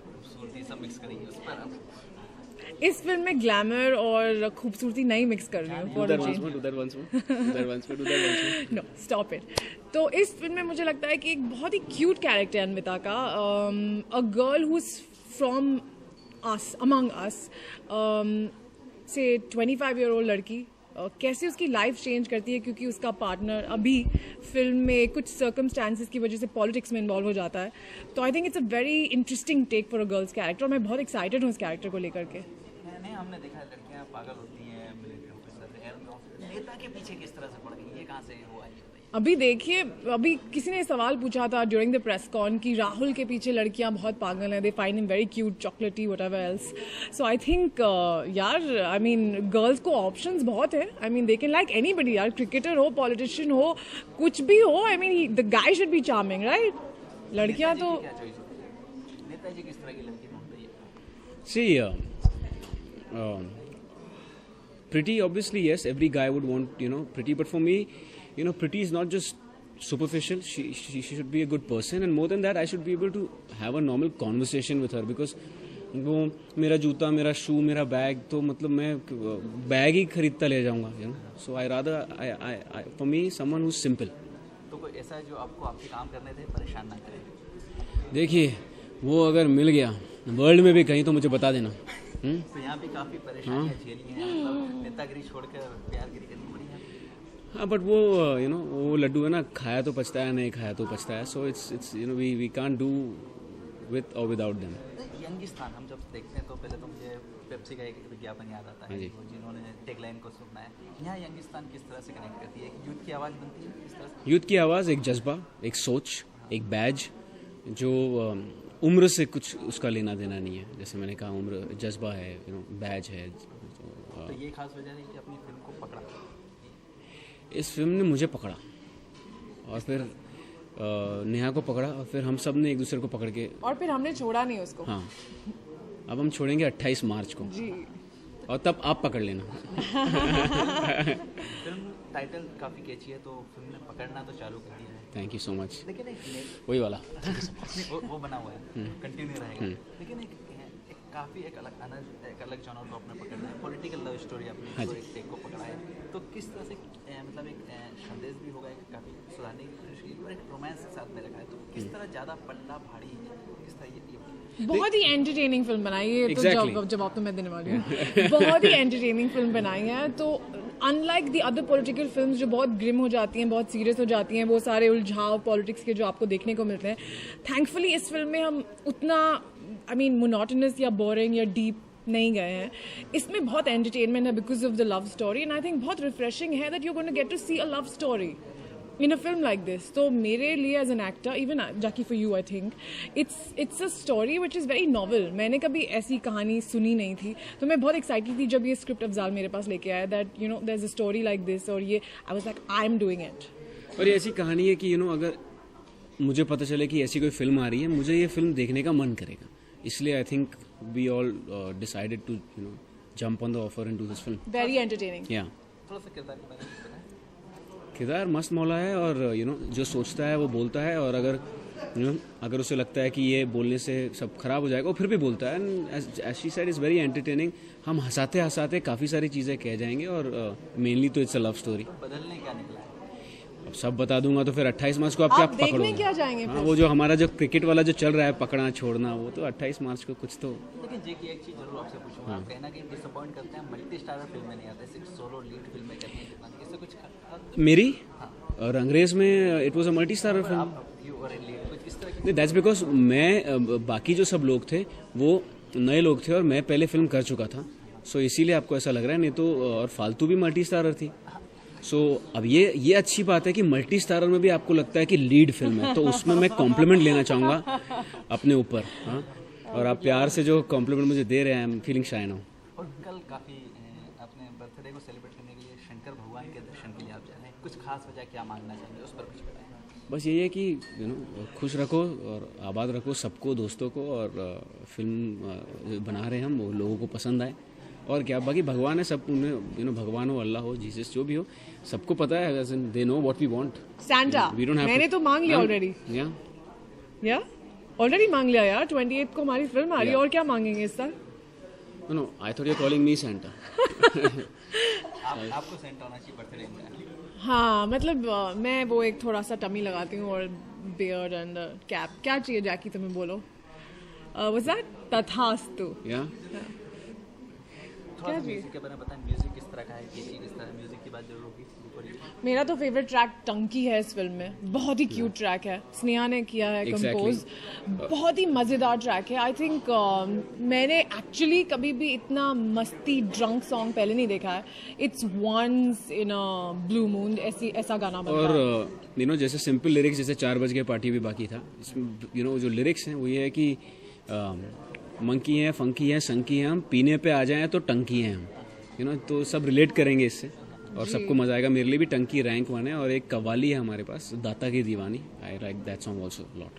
खूबसूरती सब मिक्स करेंगे उस पर आप? इस फिल्म में ग्लैमर और खूबसूरती नहीं मिक्स कर रही हूँ. No, stop it. तो इस फिल्म में मुझे लगता है कि एक बहुत ही क्यूट कैरेक्टर है अन्विता का. A girl who is from us, among us, say 25-year-old लड़की कैसे उसकी लाइफ चेंज करती है क्योंकि उसका पार्टनर अभी फिल्म में कुछ सर्कमस्टांसेस की वजह से पॉलिटिक्स में इन्वॉल्व हो जाता है. तो I think it's a very interesting take for a girls character और मैं बहुत एक्साइटेड हूँ इस कैरेक्टर को लेकर के. नहीं, हमने देखा है लड़कियां पागल होती हैं मिलिट्री ऑफिसर, नेता के पीछे किस तरह से पड़ गई, ये कहाँ से हुआ ये? अभी देखिए, अभी किसी ने सवाल पूछा था ड्यूरिंग द प्रेस कॉन कि राहुल के पीछे लड़कियां बहुत पागल हैं, they find him very cute, chocolatey, whatever else. So I think यार, आई मीन गर्ल्स को ऑप्शंस बहुत है. I mean they can like anybody यार, क्रिकेटर हो, पॉलिटिशियन हो, कुछ भी हो. I mean the guy should be charming, right? लड़कियां तो नेताजी किस तरह की लड़की ढूंढ रही है? See, pretty, obviously, yes, every guy would want, pretty, but for me, pretty is not just superficial. She should be a good person, and more than that, I should be able to have a normal conversation with her, because वो मेरा जूता, मेरा शू, मेरा bag, तो मतलब मैं bag ही खरीदता ले जाऊंगा, so I rather, for me, someone who's simple. तो कोई ऐसा है जो आपको आपके काम करने थे परेशान ना करे? देखिए, वो अगर मिल गया वर्ल्ड में भी कहीं तो मुझे बता देना. तो यहाँ भी काफी परेशानियां झेली हैं, मतलब नेतागिरी छोड़कर प्यारगिरी करनी पड़ी है. हाँ, बट वो वो लड्डू है ना, खाया तो पचता है, नहीं खाया तो पचता है. So it's we can't do with और विदाउट देम. यंगिस्तान हम जब देखते हैं तो पहले तो मुझे पेप्सी का एक विज्ञापन याद आता है, जिन्होंने टैगलाइन को सुना है. यहाँ यंगिस्तान किस तरह से कनेक्ट करती है? यूथ की आवाज़ बनती है किस तरह से? यूथ की आवाज़ एक जज्बा, एक सोच, एक बैज, जो उम्र से कुछ उसका लेना देना नहीं है. जैसे मैंने कहा, उम्र जज्बा है, बैज है. तो ये खास वजह है कि अपनी फिल्म को पकड़ा, इस फिल्म ने मुझे पकड़ा और फिर नेहा को पकड़ा और फिर हम सब ने एक दूसरे को पकड़ के, और फिर हमने छोड़ा नहीं उसको. हाँ, अब हम छोड़ेंगे 28 मार्च को जी. और तब आप पकड़ लेना. फिल्म टाइटल काफ़ी कैची है, तो फिल्म ने पकड़ना तो चालू कर दिया है. Thank you so much. लेकिन वही वाला वो बना हुआ है, कंटिन्यू रहेगा. लेकिन एक काफ़ी एक अलग जॉनर को आपने पकड़ना है, पॉलिटिकल लव स्टोरी आपने एक टेक को पकड़ा है. तो किस तरह से मतलब एक संदेश भी होगा कि काफ़ी सुधारने की कोशिश की और एक रोमांस के साथ में रखा है, तो किस तरह ज़्यादा पल्ला भारी है, किस तरह ये बहुत ही एंटरटेनिंग फिल्म बनाई है. Exactly. तो जवाब तो मैं देने वाली हूँ. बहुत ही एंटरटेनिंग फिल्म बनाई है. तो unlike the other political films जो बहुत ग्रिम हो जाती हैं, बहुत सीरियस हो जाती हैं, वो सारे उलझाव पॉलिटिक्स के जो आपको देखने को मिलते हैं, थैंकफुली इस फिल्म में हम उतना मोनोटोनस या बोरिंग या डीप नहीं गए हैं. इसमें बहुत एंटरटेनमेंट है because of the love story, and I think बहुत रिफ्रेशिंग है that you are going to get to see a love story in a film like this. तो मेरे लिए as an actor, even Jackie for you, I think it's a story which is very novel. मैंने कभी ऐसी कहानी सुनी नहीं थी, तो मैं बहुत excited थी जब ये स्क्रिप्ट अफजाल मेरे पास लेके आया that there's a story like this, और ये I was like I'm doing it. और ये ऐसी कहानी है कि अगर मुझे पता चले कि ऐसी कोई फिल्म आ रही है, मुझे ये फिल्म देखने का मन करेगा. इसलिए I think we all decided to jump on the offer and do this film. Very entertaining. या थोड़ा सा किरदार के बारे में बताएं. किरदार मस्त मौला है और जो सोचता है वो बोलता है, और अगर उसे लगता है कि ये बोलने से सब खराब हो जाएगा वो फिर भी बोलता है. And as she said, is very entertaining. हम हंसाते हंसाते काफ़ी सारी चीज़ें कह जाएंगे, और मेनली तो इट्स अ लव स्टोरी. बदलने क्या निकला है? अब सब बता दूंगा तो फिर 28 मार्च को आप क्या देखने पकड़ोगे? क्या जाएंगे? हाँ, वो जो हमारा जो क्रिकेट वाला जो चल रहा है, पकड़ना छोड़ना, वो तो 28 मार्च को कुछ तो. लेकिन जे की एक चीज़ जरूर आपसे पूछूंगा, आप कहना कि डिसअपॉइंट करते हैं, मल्टी स्टारर फिल्म में नहीं आते, सिर्फ सोलो लीड फिल्म में करते हैं, इससे कुछ मेरी और अंग्रेज में it was a multi starrer film. नहीं, दैट्स बिकॉज मैं, बाकी जो सब लोग थे वो नए लोग थे और मैं पहले फिल्म कर चुका था, सो इसीलिए आपको ऐसा लग रहा है. नहीं तो और फालतू भी मल्टी स्टारर थी. सो अब ये अच्छी बात है कि मल्टी स्टारर में भी आपको लगता है कि लीड फिल्म है, तो उसमें मैं कॉम्प्लीमेंट लेना चाहूँगा अपने ऊपर. हाँ, और आप प्यार से जो कॉम्प्लीमेंट मुझे दे रहे हैं, I am feeling shine now. और कल काफ़ी अपने बर्थडे को सेलिब्रेट करने के लिए शंकर भगवान के दर्शन के लिए आप जा रहे हैं, कुछ खास वजह क्या मांगना चाहेंगे, उस पर कुछ बताएं. बस यही है कि खुश रखो और आबाद रखो सबको, दोस्तों को, और फिल्म बना रहे हैं हम, वो लोगों को पसंद आए. और क्या, बाकी भगवान है सब, उन्हें भगवान हो, अल्लाह हो, जीसस, जो भी हो, सबको पता है. They know what we want. Santa. We don't have मैंने तो मांग लिया ऑलरेडी. या ऑलरेडी मांग लिया यार, 28 को हमारी फिल्म आ रही है, Yeah. और क्या मांगेंगे इस साल? No, I thought you're calling me Santa. आपको सेंट होना चाहिए बर्थडे में। हाँ मतलब मैं वो एक थोड़ा सा टमी लगाती हूँ और बियर्ड एंड कैप। क्या चाहिए जैकी तुम्हें, बोलो। वाज दैट तथास्तु? Yeah. थोड़ा सा म्यूजिक के बारे में बताएं, म्यूजिक किस तरह का है, ये चीज़ किस तरह है, म्यूजिक की बात जरूर होगी। मेरा तो फेवरेट ट्रैक टंकी है इस फिल्म में, बहुत ही क्यूट ट्रैक है, स्नेहा ने किया है कंपोज, बहुत ही मज़ेदार ट्रैक है। आई थिंक मैंने एक्चुअली कभी भी इतना मस्ती ड्रंक सॉन्ग पहले नहीं देखा है। It's once in a blue moon ऐसा गाना बनता और है। जैसे सिंपल लिरिक्स, जैसे 4 बज गए पार्टी भी बाकी था, इसमें जो लिरिक्स हैं वो ये है कि मंकी हैं, फंकी हैं, संकी हैं, हम पीने पे आ जाएं तो टंकी हैं हम, तो सब रिलेट करेंगे इससे और सबको मजा आएगा। मेरे लिए भी टंकी रैंक 1 है। और एक कव्वाली है हमारे पास, दाता की दीवानी, I like that song also lot.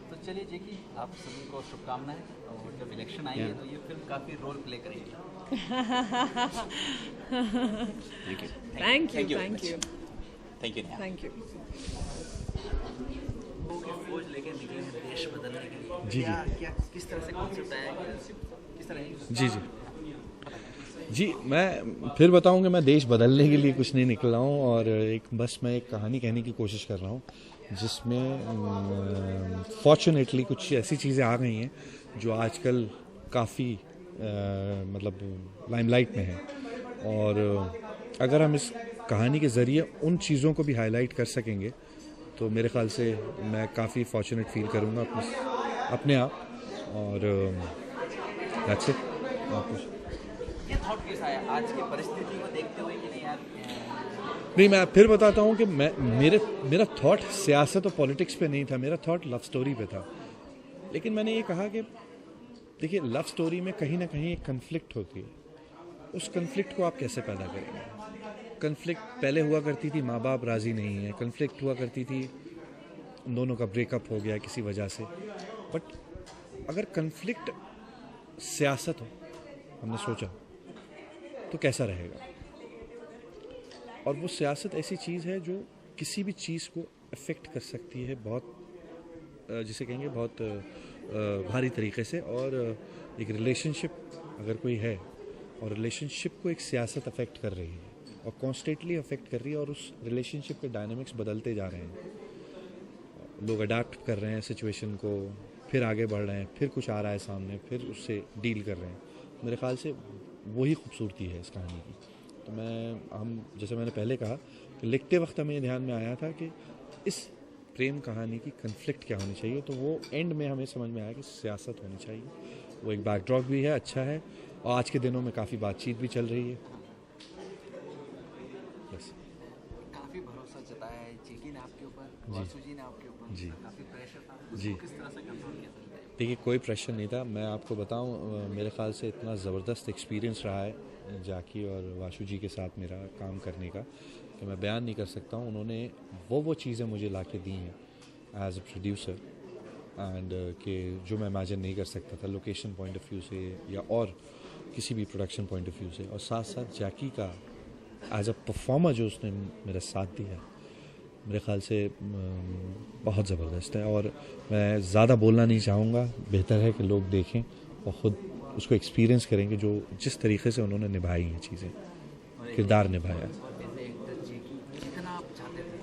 तो चलिए जेकी, आप सभी को शुभकामनाएं, और जब इलेक्शन आएंगे तो ये फिल्म काफ़ी रोल प्ले करेगी। Thank you. Thank you, thank you, thank you. Thank you. फौज लेके निकले हैं देश बदलने के लिए। जी, क्या किस तरह से कॉन्सेप्ट आया, किस तरह है? जी जी, मैं फिर बताऊं कि मैं देश बदलने के लिए कुछ नहीं निकला हूं, और बस मैं एक कहानी कहने की कोशिश कर रहा हूं जिसमें फॉर्चुनेटली कुछ ऐसी चीज़ें आ गई हैं जो आजकल काफ़ी मतलब लाइमलाइट में हैं। और अगर हम इस कहानी के ज़रिए उन चीज़ों को भी हाईलाइट कर सकेंगे तो मेरे ख्याल से मैं काफ़ी फॉर्चुनेट फील करूँगा अपने आप। और दैट्स इट। ये थॉट कैसा आया आज की परिस्थिति को देखते हुए कि नहीं यार? नहीं, मैं फिर बताता हूँ कि मेरा थॉट सियासत और पॉलिटिक्स पे नहीं था, मेरा थॉट लव स्टोरी पे था। लेकिन मैंने ये कहा कि देखिए, लव स्टोरी में कहीं ना कहीं एक कन्फ्लिक्ट होती है, उस कन्फ्लिक्ट को आप कैसे पैदा करेंगे। कन्फ्लिक्ट पहले हुआ करती थी, माँ बाप राज़ी नहीं है, कन्फ्लिक्ट हुआ करती थी, दोनों का ब्रेकअप हो गया किसी वजह से। बट अगर कन्फ्लिक्ट सियासत हो, हमने सोचा तो कैसा रहेगा। और वो सियासत ऐसी चीज़ है जो किसी भी चीज़ को अफेक्ट कर सकती है, बहुत जिसे कहेंगे बहुत भारी तरीके से। और एक रिलेशनशिप अगर कोई है और रिलेशनशिप को एक सियासत अफेक्ट कर रही है और कॉन्स्टेंटली अफेक्ट कर रही है, और उस रिलेशनशिप के डायनामिक्स बदलते जा रहे हैं, लोग अडाप्ट कर रहे हैं सिचुएशन को, फिर आगे बढ़ रहे हैं, फिर कुछ आ रहा है सामने, फिर उससे डील कर रहे हैं। मेरे ख्याल से वही खूबसूरती है इस कहानी की। तो हम जैसे मैंने पहले कहा कि लिखते वक्त हमें ध्यान में आया था कि इस प्रेम कहानी की कन्फ्लिक्ट क्या होनी चाहिए, तो वो एंड में हमें समझ में आया कि सियासत होनी चाहिए। वो एक बैकड्रॉप भी है, अच्छा है, और आज के दिनों में काफ़ी बातचीत भी चल रही है। बस काफ़ी भरोसा जताया है जेकी ने आपके ऊपर, वासु जी ने आपके ऊपर, जी। काफ़ी प्रेशर था, जी। किस तरह से कंट्रोल किया सकते हैं? देखिए, कोई प्रेशर नहीं था। मैं आपको बताऊं, मेरे ख्याल से इतना ज़बरदस्त एक्सपीरियंस रहा है जाकी और वाशु जी के साथ मेरा काम करने का कि मैं बयान नहीं कर सकता हूं। उन्होंने वो चीज़ें मुझे ला के दी हैं एज अ प्रोड्यूसर, एंड कि जो मैं इमेजिन नहीं कर सकता था लोकेशन पॉइंट ऑफ व्यू से या और किसी भी प्रोडक्शन पॉइंट ऑफ व्यू से। और साथ साथ जैकी का एज अ परफॉर्मर जो उसने मेरा साथ दिया, मेरे ख्याल से बहुत ज़बरदस्त है। और मैं ज़्यादा बोलना नहीं चाहूँगा, बेहतर है कि लोग देखें और ख़ुद उसको एक्सपीरियंस करेंगे जो जिस तरीके से उन्होंने निभाई हैं चीज़ें, किरदार निभाया। जितना आप चाहते थे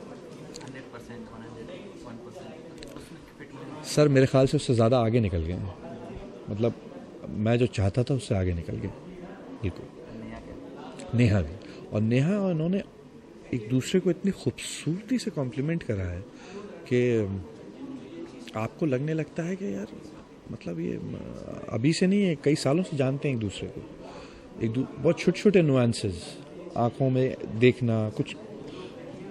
100%, 101%, उसमें फिट में सर मेरे ख्याल से उससे ज़्यादा आगे निकल गए हैं। मतलब मैं जो चाहता था उससे आगे निकल गए बिल्कुल। नेहा भी, और नेहा और उन्होंने एक दूसरे को इतनी खूबसूरती से कॉम्प्लीमेंट करा है कि आपको लगने लगता है कि यार मतलब ये अभी से नहीं है, कई सालों से जानते हैं एक दूसरे को। बहुत छोटे छोटे नुआंसेस, आँखों में देखना, कुछ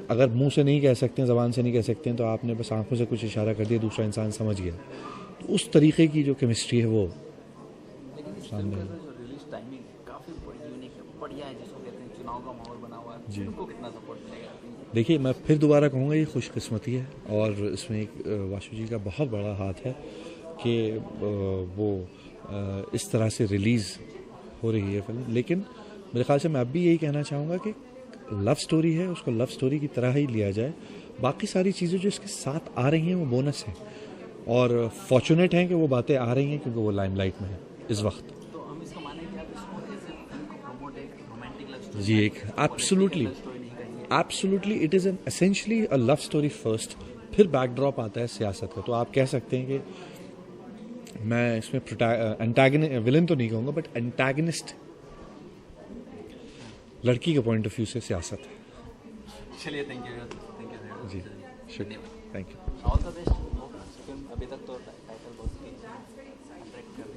अगर मुंह से नहीं कह सकते हैं, ज़बान से नहीं कह सकते हैं, तो आपने बस आंखों से कुछ इशारा कर दिया, दूसरा इंसान समझ गया। तो उस तरीके की जो केमिस्ट्री है वो सामने है। जो रिलीज टाइमिंग काफ़ी यूनिक है, बढ़िया है, जिसको कहते हैं चुनाव का माहौल बना हुआ है, जी। उनको कितना सपोर्ट मिलेगा? देखिए, मैं फिर दोबारा कहूँगा ये खुशकिस्मती है, और इसमें एक वाशु जी का बहुत बड़ा हाथ है कि वो इस तरह से रिलीज़ हो रही है फिल्म। लेकिन मेरे ख्याल से मैं अब भी यही कहना चाहूँगा कि लव स्टोरी है, उसको लव स्टोरी की तरह ही लिया जाए। बाकी सारी चीज़ें जो इसके साथ आ रही हैं वो बोनस है। और फॉर्चुनेट हैं कि वो बातें आ रही हैं क्योंकि वो लाइमलाइट में है इस वक्त। तो हम इसको माने कि आप इसको ऐसे फिल्म को प्रमोट एक रोमांटिक लव स्टोरी, जी, एक एब्सोल्युटली स्टोरी नहीं करेंगे। Absolutely it is an essentially a love story first, फिर बैकड्रॉप आता है सियासत का। तो आप कह सकते हैं कि मैं इसमें विलन तो नहीं कहूँगा, बट एंटागनिस्ट लड़की के पॉइंट ऑफ व्यू से सियासत है। चलिए, थैंक यू जी, शुक्रिया, thank you. All the best. Film अभी तक तो टाइटल बहुत ही अट्रैक्ट कर रही है।